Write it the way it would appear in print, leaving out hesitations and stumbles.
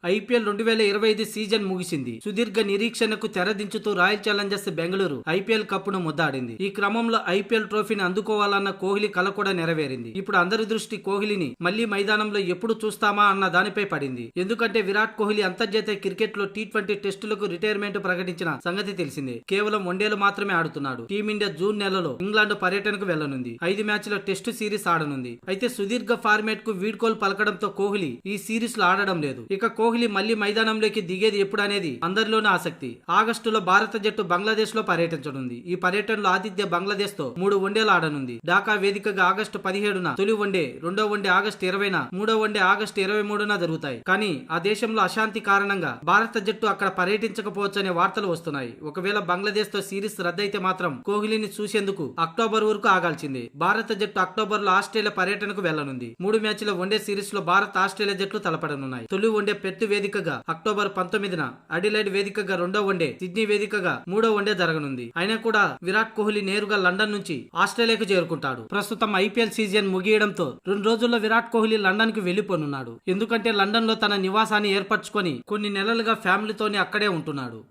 IPL 2025 season ముగిసింది. సుదీర్ఘ నిరీక్షణకు తెరదించుతూ royal Challengers Bengaluru IPL కప్పును ముద్దాడింది. ఈ క్రమంలో ఐపీఎల్ ట్రోఫీని అందుకోవాలన్న కోహ్లీ కల కూడా నెరవేరింది. ఇప్పుడు అందరి దృష్టి కోహ్లీని మళ్లీ మైదానంలో ఎప్పుడు చూస్తామా అన్న దానిపై పడింది. ఎందుకంటే విరాట్ కోహ్లీ అంతర్జాతీయ క్రికెట్ లో T20 టెస్టులకు రిటైర్మెంట్ ప్రకటించిన సంగతి తెలిసిందే. కేవలం వన్డేలు మాత్రమే ఆడుతున్నాడు. టీమిండియా జూన్ నెలలో ఇంగ్లాండ్ పర్యటనకు వెళ్లనుంది. 5 మ్యాచ్ల టెస్టు సిరీస్ ఆడనుంది. అయితే సుదీర్ఘ ఫార్మాట్ కు వీడ్కోలు పలకడంతో కోహ్లీ ఈ సిరీస్ లో ఆడడం లేదు. ఇక కోహ్లీ మళ్లీ మైదానంలోకి దిగేది ఎప్పుడు అనేది అందరిలోనూ ఆసక్తి. ఆగస్టులో భారత జట్టు బంగ్లాదేశ్ లో పర్యటించనుంది. ఈ పర్యటనలో ఆతిథ్య బంగ్లాదేశ్ తో 3 వన్డేలు ఆడనుంది. ఢాకా వేదికగా ఆగస్టు 17న తొలి వన్డే, రెండో వన్డే ఆగస్టు 20న, మూడో వన్డే ఆగస్టు 23న జరుగుతాయి. కానీ ఆ దేశంలో అశాంతి కారణంగా భారత జట్టు అక్కడ పర్యటించకపోవచ్చనే వార్తలు వస్తున్నాయి. ఒకవేళ బంగ్లాదేశ్ తో సిరీస్ రద్దయితే మాత్రం కోహ్లీని చూసేందుకు అక్టోబర్ వరకు ఆగాల్సిందే. భారత జట్టు అక్టోబర్ లో ఆస్ట్రేలియా పర్యటనకు వెళ్లనుంది. 3 మ్యాచ్ల వన్డే సిరీస్ లో భారత్ ఆస్ట్రేలియా జట్లు తలపడనున్నాయి. తొలి వన్డే పెర్త్ వేదికగా అక్టోబర్ 19న, అడిలైడ్ వేదికగా రెండో వన్డే, సిడ్నీ వేదికగా మూడో వన్డే జరగనుంది. అయినా కూడా విరాట్ కోహ్లీ నేరుగా లండన్ నుంచి ఆస్ట్రేలియాకు చేరుకుంటాడు. ప్రస్తుతం ఐపీఎల్ సీజన్ ముగియడంతో 2 రోజుల్లో విరాట్ కోహ్లీ లండన్ కు వెళ్లిపోనున్నాడు. ఎందుకంటే లండన్ లో తన నివాసాన్ని ఏర్పరచుకొని కొన్ని నెలలుగా ఫ్యామిలీతోనే అక్కడే ఉంటున్నాడు.